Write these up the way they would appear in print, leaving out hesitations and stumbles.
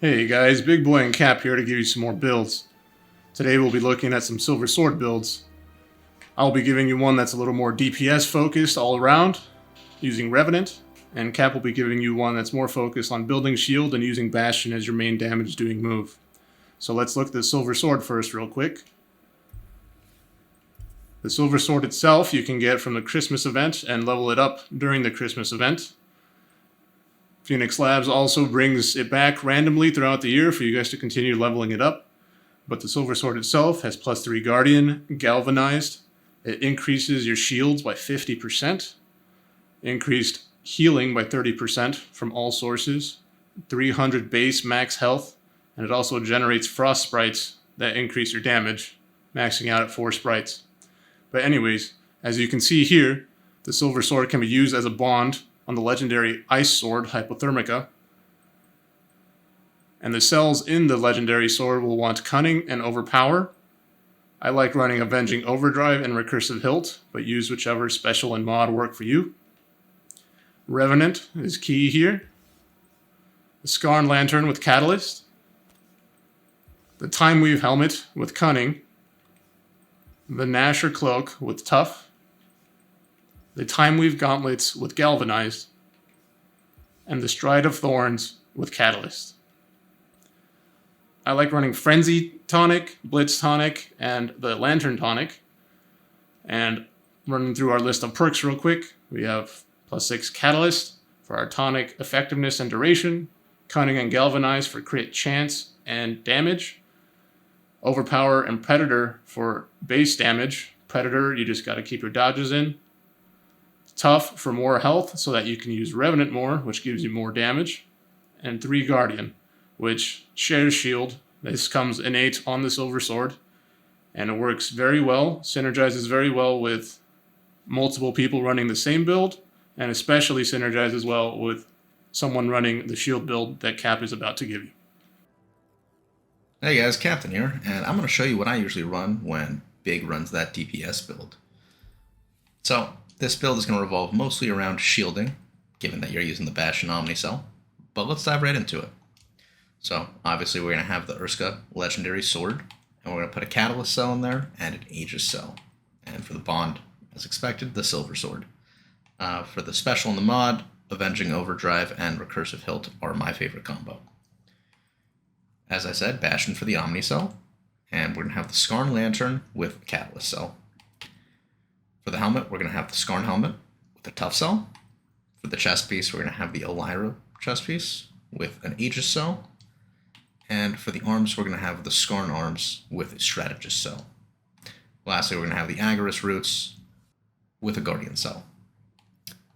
Hey guys, Big Boy and Cap here to give you some more builds. Today we'll be looking at some Silver Sword builds. I'll be giving you one that's a little more DPS focused all around, using Revenant, and Cap will be giving you one that's more focused on building shield and using Bastion as your main damage doing move. So let's look at the Silver Sword first real quick. The Silver Sword itself you can get from the Christmas event and level it up during the Christmas event. Phoenix Labs also brings it back randomly throughout the year for you guys to continue leveling it up. But the Silver Sword itself has +3 Guardian, Galvanized. It increases your shields by 50%, increased healing by 30% from all sources, 300 base max health, and it also generates frost sprites that increase your damage, maxing out at 4 sprites. But anyways, as you can see here, the Silver Sword can be used as a bond on the legendary Ice Sword, Hypothermica. And the cells in the legendary sword will want Cunning and Overpower. I like running Avenging Overdrive and Recursive Hilt, but use whichever special and mod work for you. Revenant is key here. The Skarn Lantern with Catalyst. The Time Weave Helmet with Cunning. The Nasher Cloak with Tough. The Time Weave Gauntlets with Galvanized, and the Stride of Thorns with Catalyst. I like running Frenzy Tonic, Blitz Tonic, and the Lantern Tonic. And running through our list of perks real quick, we have +6 Catalyst for our tonic effectiveness and duration, Cunning and Galvanized for crit chance and damage, Overpower and Predator for base damage. Predator, you just got to keep your dodges in. Tough for more health so that you can use Revenant more, which gives you more damage. And 3 Guardian, which shares shield. This comes innate on the Silver Sword. And it works very well, synergizes very well with multiple people running the same build, and especially synergizes well with someone running the shield build that Cap is about to give you. Hey guys, Captain here, and I'm going to show you what I usually run when Big runs that DPS build. So, this build is going to revolve mostly around shielding, given that you're using the Bastion Omnicell, but let's dive right into it. So, obviously we're going to have the Urska Legendary Sword, and we're going to put a Catalyst cell in there and an Aegis cell. And for the bond, as expected, the Silver Sword. For the special and the mod, Avenging Overdrive and Recursive Hilt are my favorite combo. As I said, Bastion for the Omnicell, and we're going to have the Skarn Lantern with Catalyst cell. For the helmet, we're going to have the Skarn helmet with a Tough cell. For the chest piece, we're going to have the Elira chest piece with an Aegis cell. And for the arms, we're going to have the Skarn arms with a Strategist cell. Lastly, we're going to have the Agarus roots with a Guardian cell.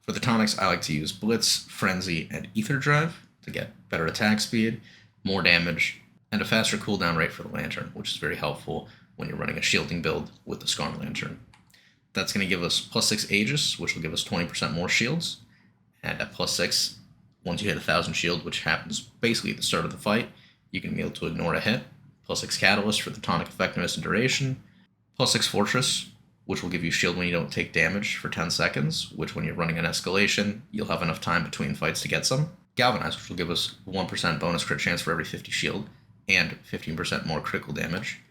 For the tonics, I like to use Blitz, Frenzy, and Ether Drive to get better attack speed, more damage, and a faster cooldown rate for the Lantern, which is very helpful when you're running a shielding build with the Skarn Lantern. That's going to give us +6 Aegis, which will give us 20% more shields. And at +6, once you hit 1,000 shield, which happens basically at the start of the fight, you can be able to ignore a hit. +6 Catalyst for the tonic effectiveness and duration. +6 Fortress, which will give you shield when you don't take damage for 10 seconds, which when you're running an Escalation, you'll have enough time between fights to get some. Galvanized, which will give us 1% bonus crit chance for every 50 shield, and 15% more critical damage.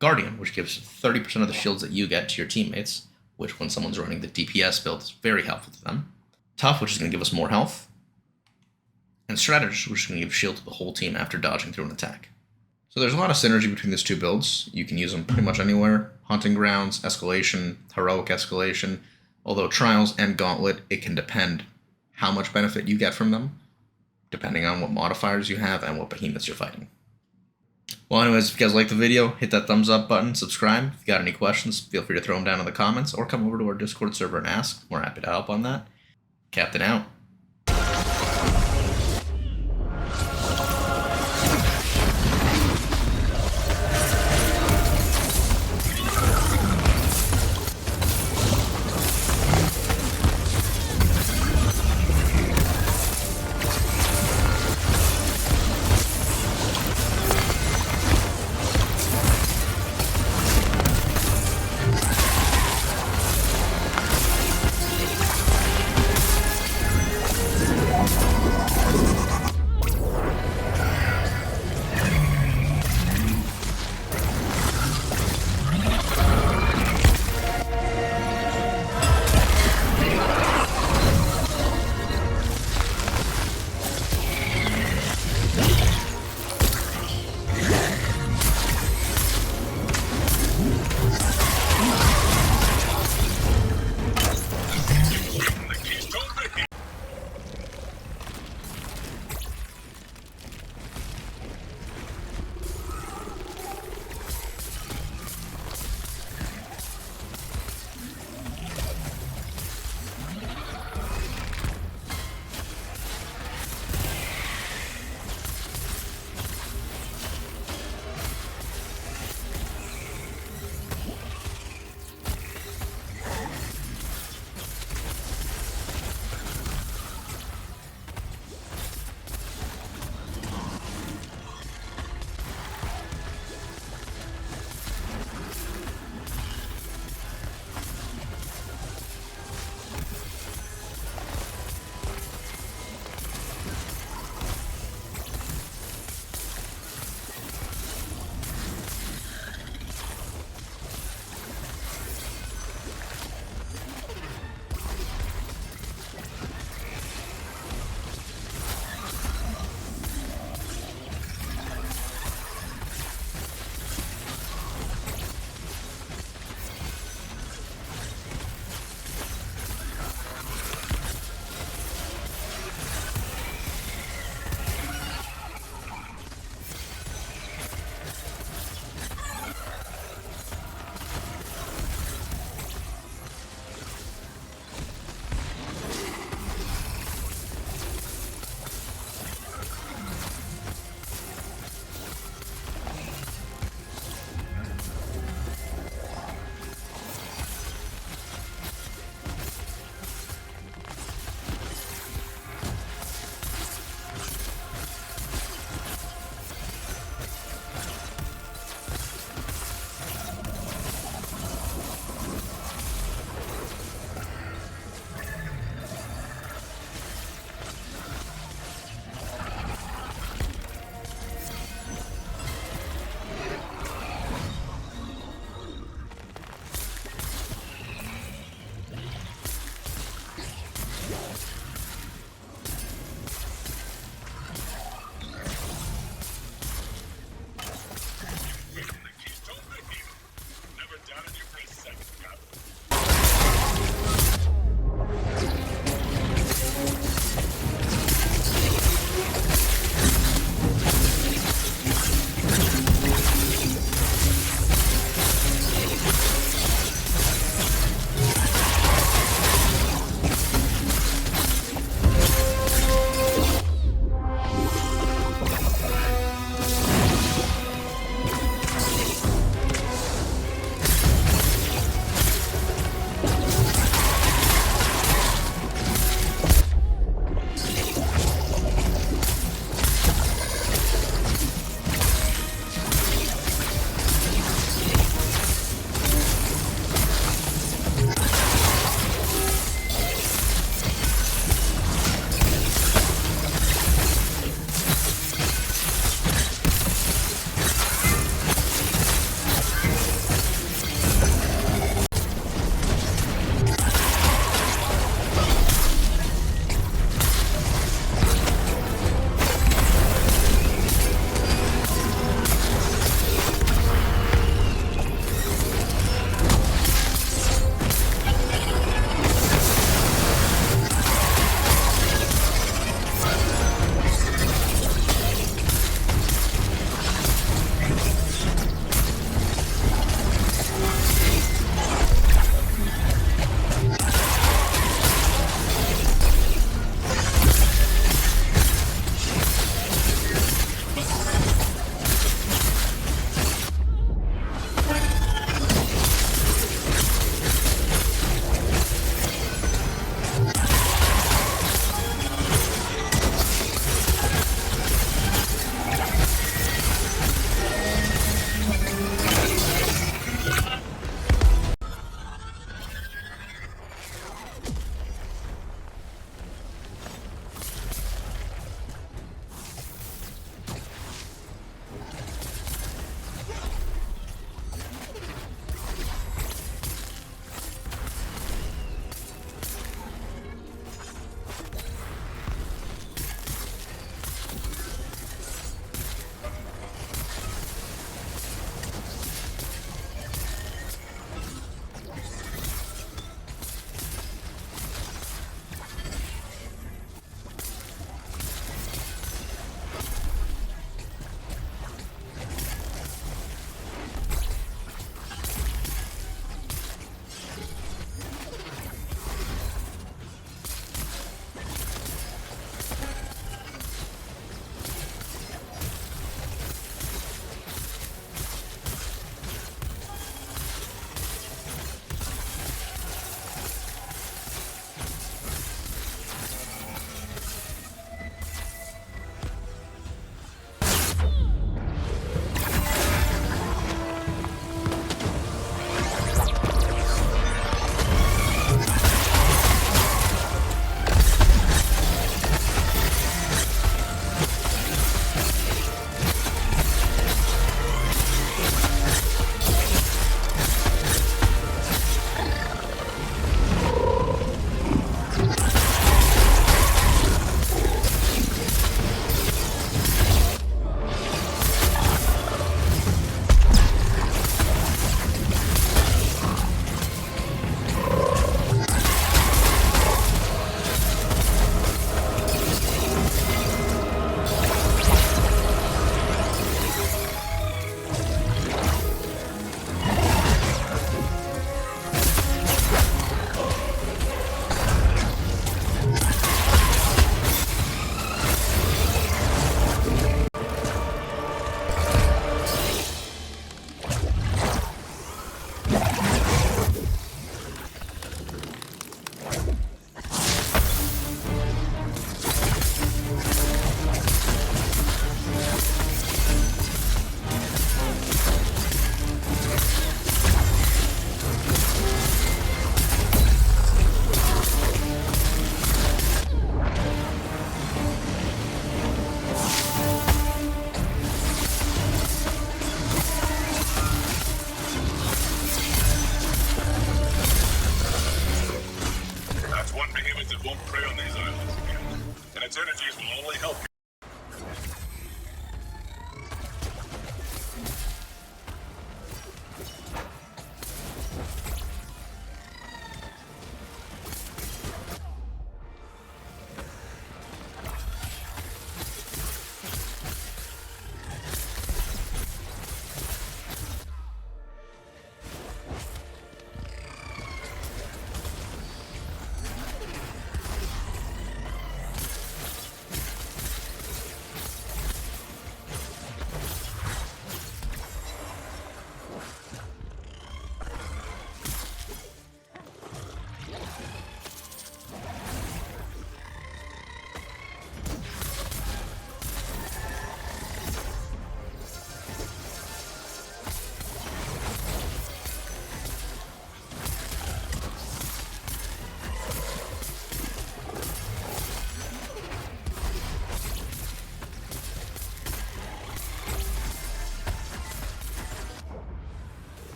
Guardian, which gives 30% of the shields that you get to your teammates, which when someone's running the DPS build is very helpful to them. Tough, which is going to give us more health. And Strategist, which is going to give shield to the whole team after dodging through an attack. So there's a lot of synergy between these two builds. You can use them pretty much anywhere. Hunting Grounds, Escalation, Heroic Escalation. Although Trials and Gauntlet, it can depend how much benefit you get from them, depending on what modifiers you have and what behemoths you're fighting. Well, anyways, if you guys like the video, hit that thumbs up button, subscribe. If you got any questions, feel free to throw them down in the comments or come over to our Discord server and ask. We're happy to help on that. Captain out.